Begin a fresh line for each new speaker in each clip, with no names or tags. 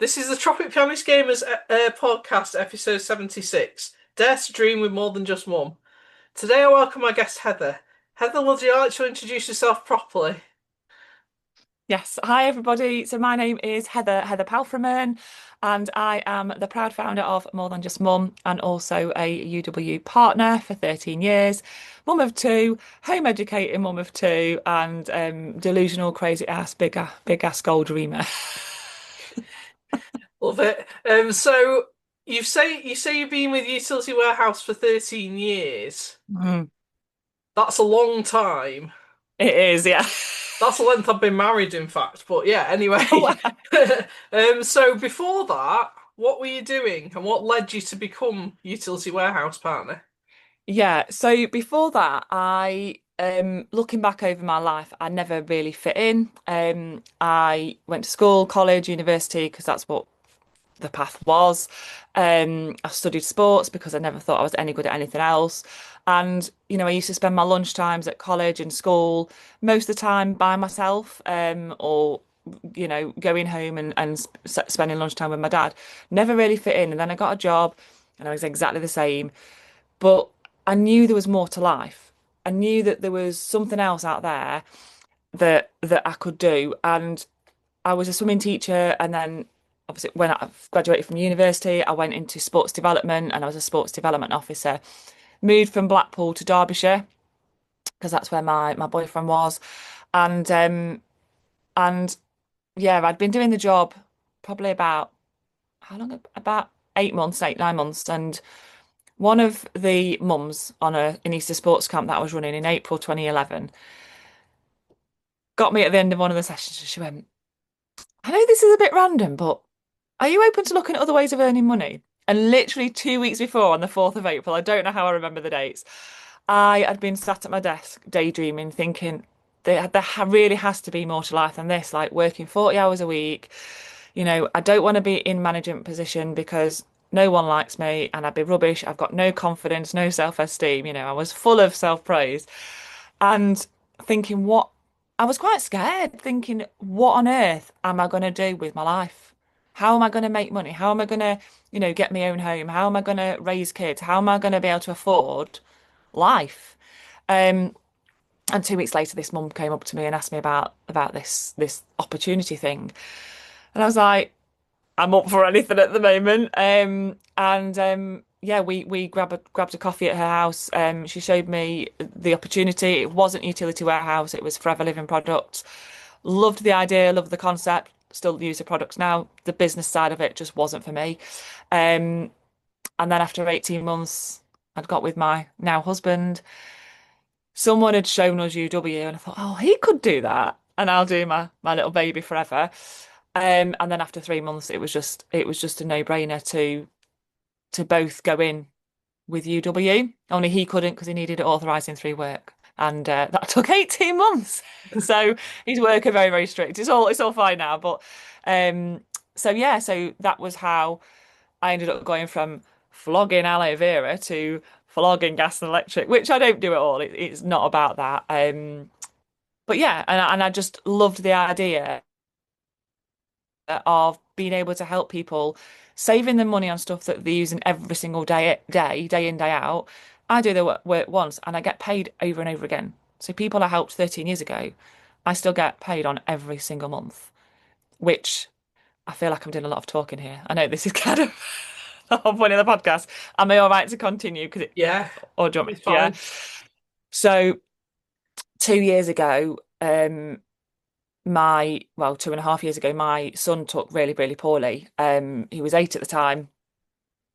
This is the Tropic Feminist Gamers podcast, episode 76. Dare to Dream with More Than Just Mum. Today I welcome my guest Heather. Heather, would you like to introduce yourself properly?
Yes. Hi, everybody. So my name is Heather Palfreyman, and I am the proud founder of More Than Just Mum and also a UW partner for 13 years. Mum of two, home educating mum of two, and delusional, crazy ass, big ass goal dreamer.
Love it. So you say you've been with Utility Warehouse for 13 years.
Mm,
That's a long time.
it is, yeah.
That's the length I've been married, in fact. But yeah,
Oh,
anyway.
wow.
So before that, what were you doing and what led you to become Utility Warehouse partner?
Yeah, so before that, I looking back over my life, I never really fit in. I went to school, college, university, because that's what the path was. I studied sports because I never thought I was any good at anything else. And, I used to spend my lunch times at college and school most of the time by myself, or, going home and spending lunchtime with my dad. Never really fit in. And then I got a job and I was exactly the same. But I knew there was more to life. I knew that there was something else out there that I could do. And I was a swimming teacher, and then obviously when I graduated from university, I went into sports development and I was a sports development officer. Moved from Blackpool to Derbyshire because that's where my boyfriend was. And yeah, I'd been doing the job probably about how long? About 8 months, 8, 9 months. And one of the mums on an Easter sports camp that I was running in April 2011 got me at the end of one of the sessions and she went, I know this is a bit random, but are you open to looking at other ways of earning money? And literally 2 weeks before, on the 4th of April, I don't know how I remember the dates, I had been sat at my desk daydreaming, thinking there really has to be more to life than this, like working 40 hours a week. I don't want to be in management position because no one likes me and I'd be rubbish. I've got no confidence, no self-esteem. I was full of self-praise and thinking I was quite scared, thinking, what on earth am I going to do with my life? How am I going to make money? How am I going to, get my own home? How am I going to raise kids? How am I going to be able to afford life? Um, and 2 weeks later, this mum came up to me and asked me about this opportunity thing, and I was like, I'm up for anything at the moment. And yeah, we grabbed a coffee at her house. She showed me the opportunity. It wasn't Utility Warehouse, it was Forever Living Products. Loved the idea, loved the concept, still use the products now. The business side of it just wasn't for me. Um, and then after 18 months, I'd got with my now husband. Someone had shown us UW, and I thought, oh, he could do that, and I'll do my little baby forever. And then after 3 months, it was just a no-brainer to both go in with UW. Only he couldn't because he needed it authorising through work, and that took 18 months. So his work are very, very strict. It's all fine now, but um, so yeah, so that was how I ended up going from flogging aloe vera to flogging gas and electric, which I don't do at all. It's not about that. But yeah, and I just loved the idea of being able to help people, saving them money on stuff that they're using every single day in, day out. I do the work once and I get paid over and over again. So people I helped 13 years ago, I still get paid on every single month, which I feel like I'm doing a lot of talking here. I know this is kind of the whole point of the podcast. Am I all right to continue?
Yeah,
Or do you want me
it's
to? Yeah.
fine.
So 2 years ago, well, 2.5 years ago, my son took really, really poorly. He was 8 at the time.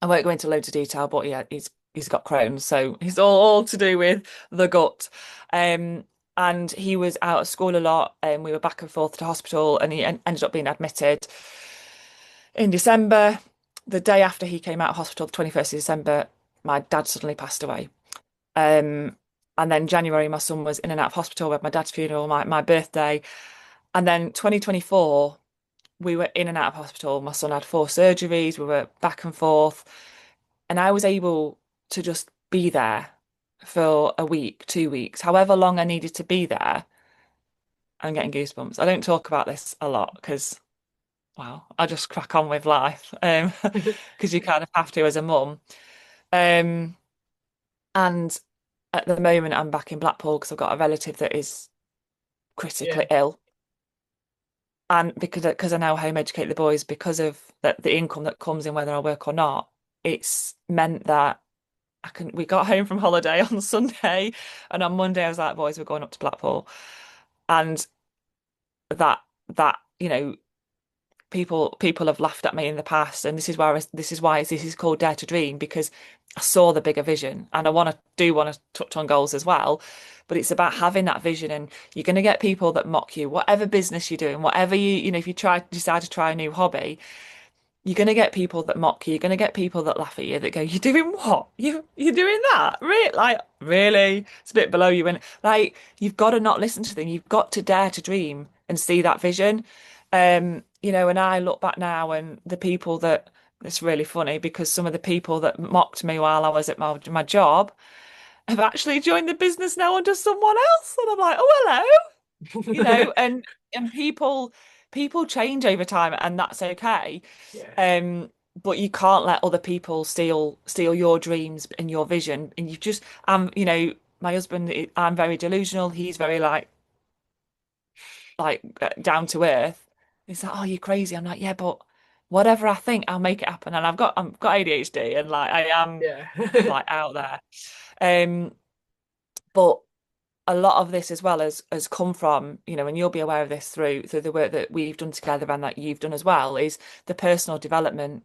I won't go into loads of detail, but yeah, he's got Crohn's, so it's all to do with the gut. Um, and he was out of school a lot, and we were back and forth to hospital, and he ended up being admitted in December. The day after he came out of hospital, the 21st of December, my dad suddenly passed away. Um, and then January, my son was in and out of hospital. We had my dad's funeral, my birthday, and then 2024 we were in and out of hospital. My son had 4 surgeries. We were back and forth. And I was able to just be there for a week, 2 weeks, however long I needed to be there. I'm getting goosebumps. I don't talk about this a lot because well, I just crack on with life, because you kind of have to as a mum. Um, and at the moment, I'm back in Blackpool because I've got a relative that is
Yeah,
critically ill, and because I now home educate the boys because of the income that comes in whether I work or not, it's meant that we got home from holiday on Sunday, and on Monday I was like, boys, we're going up to Blackpool, and that that people have laughed at me in the past, and this is called Dare to Dream, because I saw the bigger vision, and I want to touch on goals as well, but it's about having that vision. And you're going to get people that mock you, whatever business you're doing, whatever if you decide to try a new hobby, you're going to get people that mock you. You're going to get people that laugh at you, that go, "You're doing what? You're doing that? Really? Like, really? It's a bit below you." And like, you've got to not listen to them. You've got to dare to dream and see that vision. And I look back now, and the people that it's really funny, because some of the people that mocked me while I was at my job have actually joined the business now under someone else, and I'm like, "Oh, hello," and people change over time, and that's okay.
yeah,
But you can't let other people steal your dreams and your vision. And my husband, I'm very delusional. He's very down to earth. He's like, "Oh, you're crazy." I'm like, "Yeah, but whatever I think, I'll make it happen." And I've got ADHD, and like I am
yeah,
like out there. Um, but a lot of this as well has come from, and you'll be aware of this through the work that we've done together and that you've done as well, is the personal development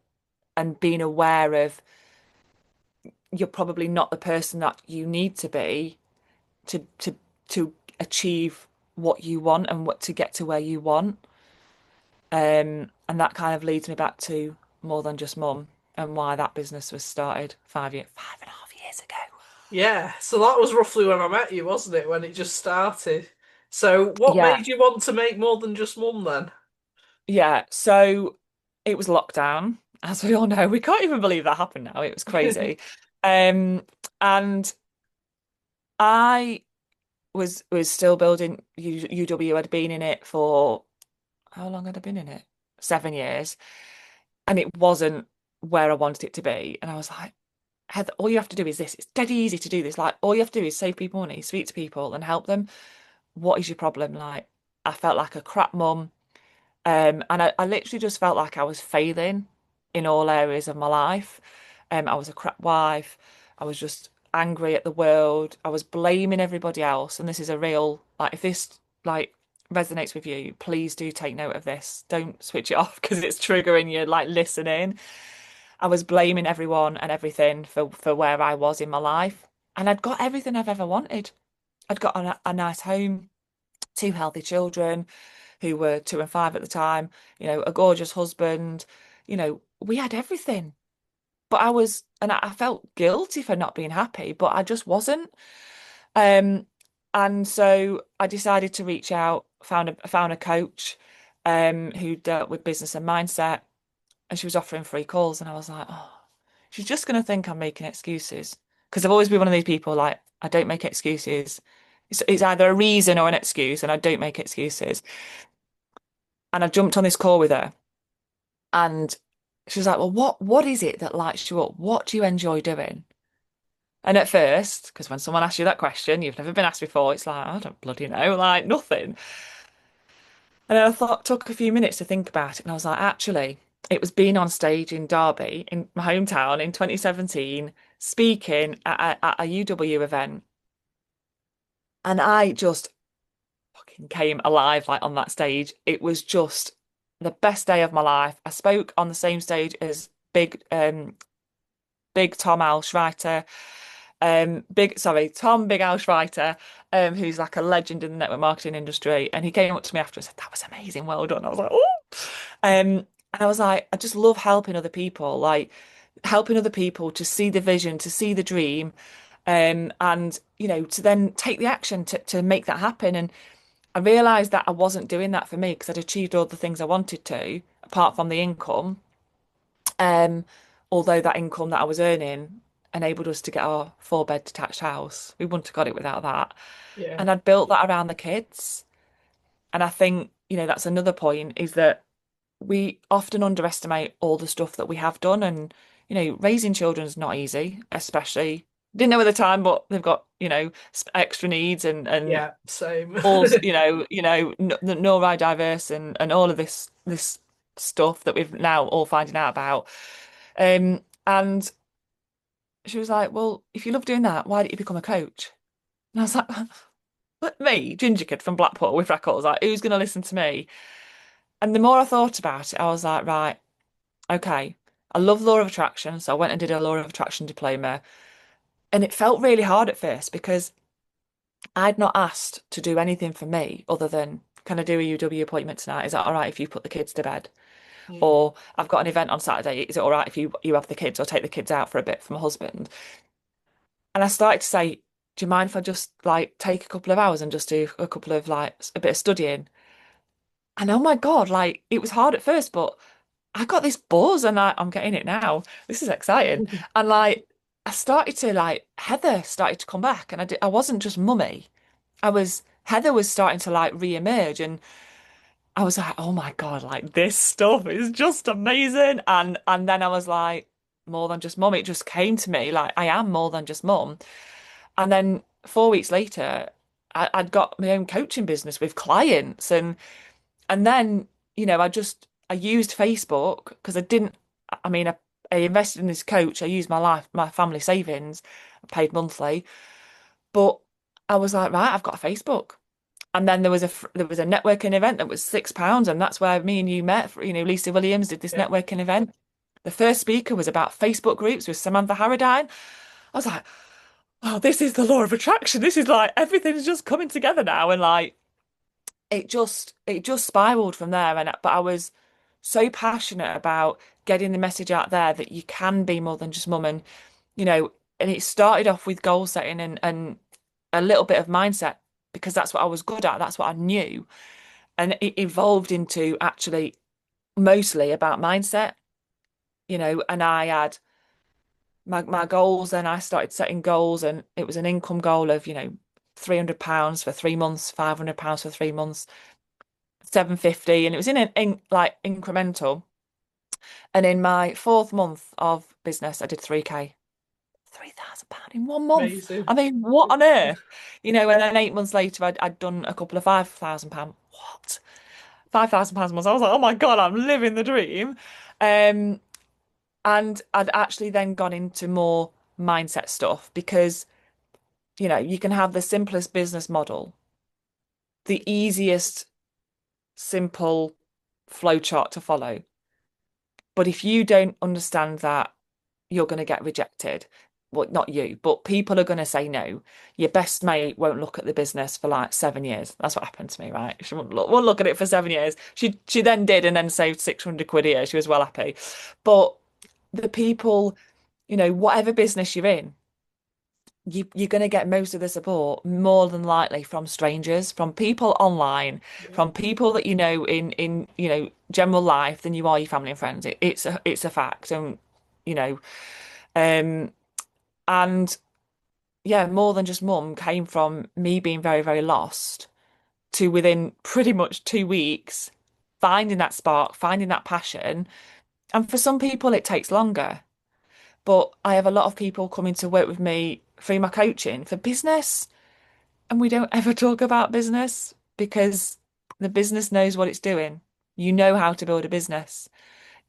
and being aware of you're probably not the person that you need to be to achieve what you want and what to get to where you want. And that kind of leads me back to More Than Just Mum, and why that business was started 5.5 years ago.
yeah. So that was roughly when I met you, wasn't it? When it just started. So what
Yeah,
made you want to make more than just mum then?
yeah. So it was lockdown, as we all know. We can't even believe that happened now. It was crazy. And I was still building UW. I'd been in it for how long had I been in it? 7 years. And it wasn't where I wanted it to be. And I was like, Heather, all you have to do is this. It's dead easy to do this. Like, all you have to do is save people money, speak to people and help them. What is your problem? Like, I felt like a crap mum. And I literally just felt like I was failing in all areas of my life. I was a crap wife. I was just angry at the world. I was blaming everybody else. And this is a real, like, if this like resonates with you, please do take note of this. Don't switch it off because it's triggering you, like listening. I was blaming everyone and everything for where I was in my life. And I'd got everything I've ever wanted. I'd got a nice home, two healthy children who were 2 and 5 at the time, a gorgeous husband. We had everything. But I felt guilty for not being happy, but I just wasn't. Um, and so I decided to reach out, found a coach, who dealt with business and mindset, and she was offering free calls, and I was like, oh, she's just gonna think I'm making excuses. Because I've always been one of these people, like, I don't make excuses. It's either a reason or an excuse, and I don't make excuses. And I jumped on this call with her, and she was like, "Well, what is it that lights you up? What do you enjoy doing?" And at first, because when someone asks you that question, you've never been asked before, it's like, I don't bloody know, like nothing. And then took a few minutes to think about it, and I was like, actually, it was being on stage in Derby, in my hometown in 2017, speaking at a UW event. And I just fucking came alive, like on that stage. It was just the best day of my life. I spoke on the same stage as big Tom Al Schreiter, Tom Big Al Schreiter, who's like a legend in the network marketing industry. And he came up to me after and said, "That was amazing, well done." I was like, "Oh," and I was like, I just love helping other people, like helping other people to see the vision, to see the dream, and to then take the action to make that happen. And I realized that I wasn't doing that for me because I'd achieved all the things I wanted to, apart from the income. Um, Although that income that I was earning enabled us to get our 4-bed detached house. We wouldn't have got it without that.
Yeah,
And I'd built that around the kids. And I think, that's another point, is that we often underestimate all the stuff that we have done. And, raising children is not easy, especially didn't know at the time, but they've got, extra needs and
Yeah, same.
all, neurodiverse and all of this stuff that we've now all finding out about. And she was like, well, if you love doing that, why don't you become a coach? And I was like, but me, ginger kid from Blackpool with freckles, like, who's going to listen to me? And the more I thought about it, I was like, right, okay. I love law of attraction, so I went and did a law of attraction diploma. And it felt really hard at first because I'd not asked to do anything for me other than, can I do a UW appointment tonight? Is that all right if you put the kids to bed?
Mm.
Or I've got an event on Saturday. Is it all right if you have the kids or take the kids out for a bit for my husband? And I started to say, do you mind if I just like take a couple of hours and just do a couple of like a bit of studying? And oh my God, like it was hard at first, but I got this buzz and I'm getting it now. This is exciting. And like I started to like Heather started to come back and I wasn't just mummy. Heather was starting to like re-emerge and I was like, oh my God, like this stuff is just amazing. And then I was like, more than just mum. It just came to me like I am more than just mum. And then 4 weeks later, I'd got my own coaching business with clients and then, I used Facebook because I mean, I invested in this coach. I used my family savings, I paid monthly, but I was like, right, I've got a Facebook. And then there was a networking event that was £6, and that's where me and you met. Lisa Williams did this
Yeah.
networking event. The first speaker was about Facebook groups with Samantha Harradine. I was like, oh, this is the law of attraction. This is like everything's just coming together now, and like it just spiraled from there. But I was so passionate about getting the message out there that you can be more than just mum, you know, and it started off with goal setting and a little bit of mindset because that's what I was good at. That's what I knew. And it evolved into actually mostly about mindset, and I had my goals. Then I started setting goals and it was an income goal of, £300 for 3 months, £500 for 3 months, 750, and it was in like incremental. And in my fourth month of business, I did 3K. £3,000 in 1 month.
Amazing.
I mean, what on earth? And then 8 months later, I'd done a couple of £5,000. What? £5,000 a month. I was like, oh my God, I'm living the dream. Um, and I'd actually then gone into more mindset stuff because, you can have the simplest business model, the easiest, simple flowchart to follow. But if you don't understand that you're going to get rejected, well, not you, but people are going to say no. Your best mate won't look at the business for like 7 years. That's what happened to me, right? She won't look at it for 7 years. She then did and then saved 600 quid a year. She was well happy. But the people, whatever business you're in, you're going to get most of the support more than likely from strangers, from people online,
Yeah.
from people that you know in general life than you are your family and friends. It's a fact, and you know, um, and yeah, more than just mum came from me being very very lost to within pretty much 2 weeks finding that spark, finding that passion, and for some people it takes longer. But I have a lot of people coming to work with me through my coaching for business. And we don't ever talk about business because the business knows what it's doing. You know how to build a business.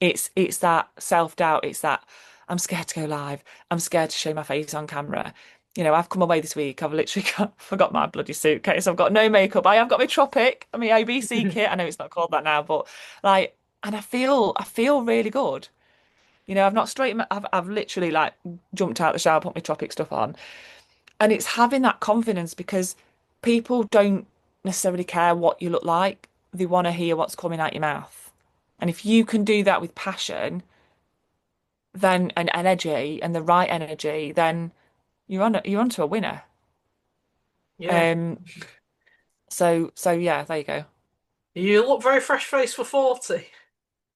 It's that self-doubt. It's that I'm scared to go live. I'm scared to show my face on camera. I've come away this week. I've literally forgot my bloody suitcase. I've got no makeup. I have got my Tropic, my ABC kit. I know it's not called that now, but like, and I feel really good. I've not straightened. I've literally like jumped out the shower, put my Tropic stuff on, and it's having that confidence because people don't necessarily care what you look like. They want to hear what's coming out your mouth. And if you can do that with passion, then and energy and the right energy, then you're onto a winner.
Yeah.
Um, so yeah, there you go.
You look very fresh faced for 40.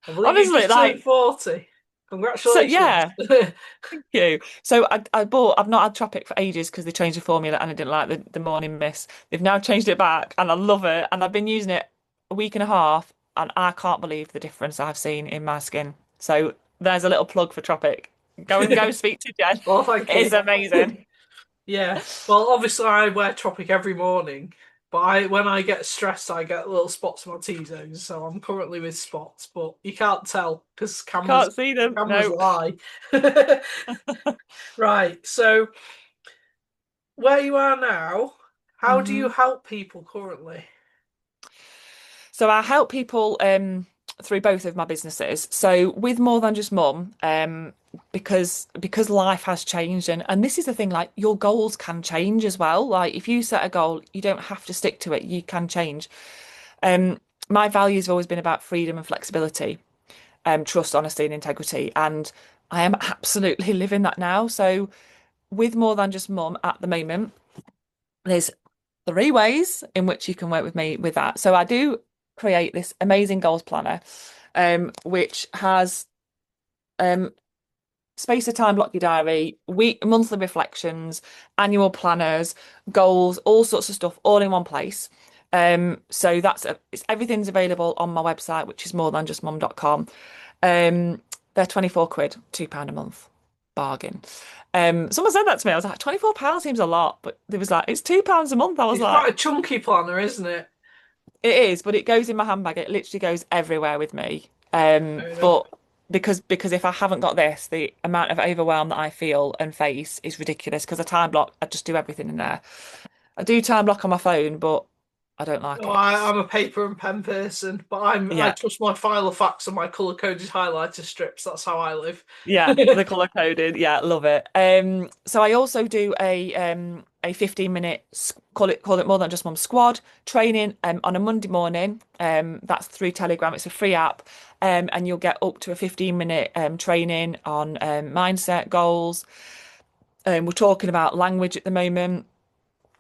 I believe you
Honestly,
just turned
like
40.
so
Congratulations.
yeah, thank you. So I've not had Tropic for ages because they changed the formula and I didn't like the morning mist. They've now changed it back and I love it and I've been using it a week and a half. and I can't believe the difference I've seen in my skin. So there's a little plug for Tropic. Go speak to Jen.
Well, thank
It is
you.
amazing.
Yeah. Well, obviously I wear Tropic every morning, but when I get stressed, I get little spots on my T-zones. So I'm currently with spots, but you can't tell because
You
cameras
can't see them.
cameras
No.
lie. Right. So where you are now, how do you
hmm
help people currently?
So I help people through both of my businesses. So with More Than Just Mum, because life has changed, and this is the thing, like your goals can change as well. Like if you set a goal, you don't have to stick to it. You can change. Um, my values have always been about freedom and flexibility, trust, honesty, and integrity, and I am absolutely living that now. So with More Than Just Mum at the moment, there's three ways in which you can work with me with that. So I do create this amazing goals planner, which has um, space of time, block your diary, monthly reflections, annual planners, goals, all sorts of stuff, all in one place. So everything's available on my website, which is morethanjustmum.com. They're 24 quid, £2 a month. Bargain. Someone said that to me. I was like, £24 seems a lot, but they was like, it's £2 a month. I was
It's quite
like,
a chunky planner, isn't it?
it is, but it goes in my handbag. It literally goes everywhere with me.
Fair enough.
But because if I haven't got this, the amount of overwhelm that I feel and face is ridiculous. Because a time block, I just do everything in there. I do time block on my phone, but I don't like
Oh,
it.
I'm a paper and pen person, but I
Yeah,
trust my file of facts and my color-coded highlighter strips. That's how I live.
yeah, the color coded. Yeah, love it. So I also do a 15-minute call it More Than Just Mum squad training on a Monday morning. That's through Telegram. It's a free app. And you'll get up to a 15-minute training on mindset goals. We're talking about language at the moment.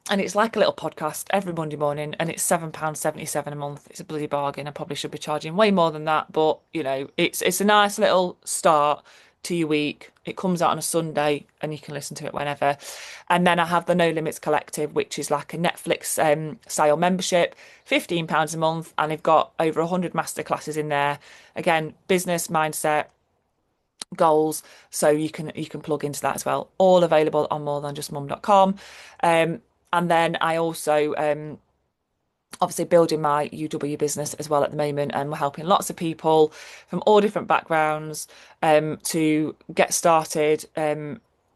And it's like a little podcast every Monday morning, and it's £7.77 a month. It's a bloody bargain. I probably should be charging way more than that, but it's a nice little start to your week. It comes out on a Sunday, and you can listen to it whenever. And then I have the No Limits Collective, which is like a Netflix style membership, £15 a month, and they've got over 100 masterclasses in there. Again, business mindset, goals, so you can plug into that as well, all available on morethanjustmum.com. And then I also obviously building my UW business as well at the moment, and we're helping lots of people from all different backgrounds to get started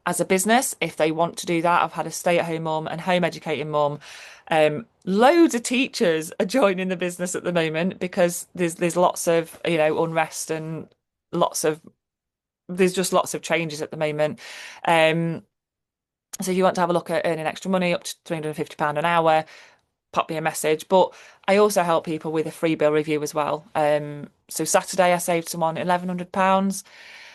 as a business if they want to do that. I've had a stay-at-home mum and home educating mum. Loads of teachers are joining the business at the moment because there's lots of unrest and lots of there's just lots of changes at the moment. Um, so if you want to have a look at earning extra money up to £350 an hour, pop me a message. But I also help people with a free bill review as well. So Saturday I saved someone £1,100.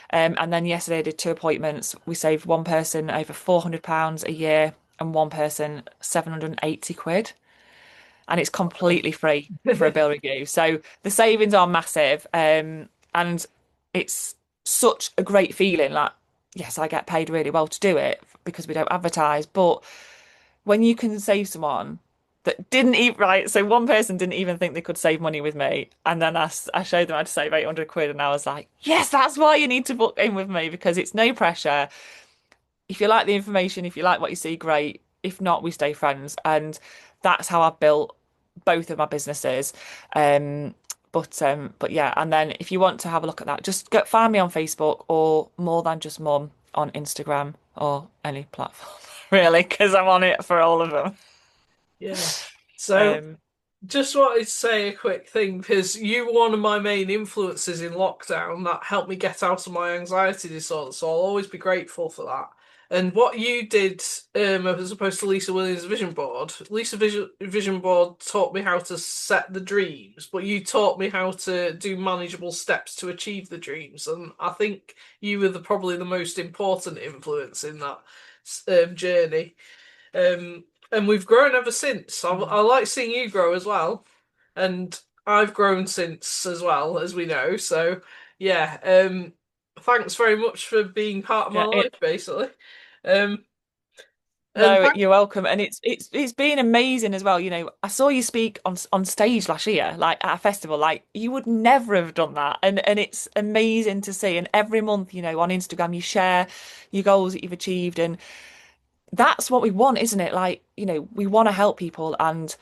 And then yesterday I did 2 appointments. We saved one person over £400 a year and one person 780 quid. And it's completely free for a bill review. So the savings are massive. And it's such a great feeling. Like, yes, I get paid really well to do it because we don't advertise, but when you can save someone that didn't eat right, so one person didn't even think they could save money with me, and then I showed them how to save 800 quid, and I was like, yes, that's why you need to book in with me because it's no pressure. If you like the information, if you like what you see, great. If not, we stay friends. And that's how I've built both of my businesses. But yeah, and then if you want to have a look at that, just find me on Facebook or More Than Just Mum on Instagram or any platform, really, because I'm on it for all of them.
Yeah. So
Um,
just wanted to say a quick thing because you were one of my main influences in lockdown that helped me get out of my anxiety disorder. So I'll always be grateful for that. And what you did, as opposed to Lisa Williams' vision board, vision board taught me how to set the dreams, but you taught me how to do manageable steps to achieve the dreams. And I think you were probably the most important influence in that journey. And we've grown ever since. I like seeing you grow as well, and I've grown since as well, as we know. So yeah, thanks very much for being part of my
yeah,
life, basically. Um, And
No,
thank,
you're welcome. And it's been amazing as well. I saw you speak on stage last year, like at a festival. Like you would never have done that. And it's amazing to see. And every month, on Instagram, you share your goals that you've achieved. And that's what we want, isn't it? Like, we want to help people. And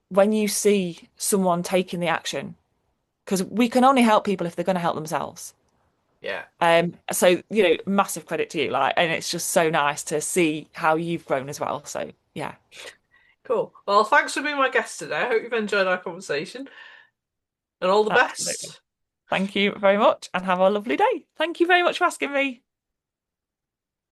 when you see someone taking the action, because we can only help people if they're going to help themselves.
yeah,
So, massive credit to you, like, and it's just so nice to see how you've grown as well. So, yeah,
cool. Well, thanks for being my guest today. I hope you've enjoyed our conversation and all the
absolutely.
best.
Thank you very much and have a lovely day. Thank you very much for asking me.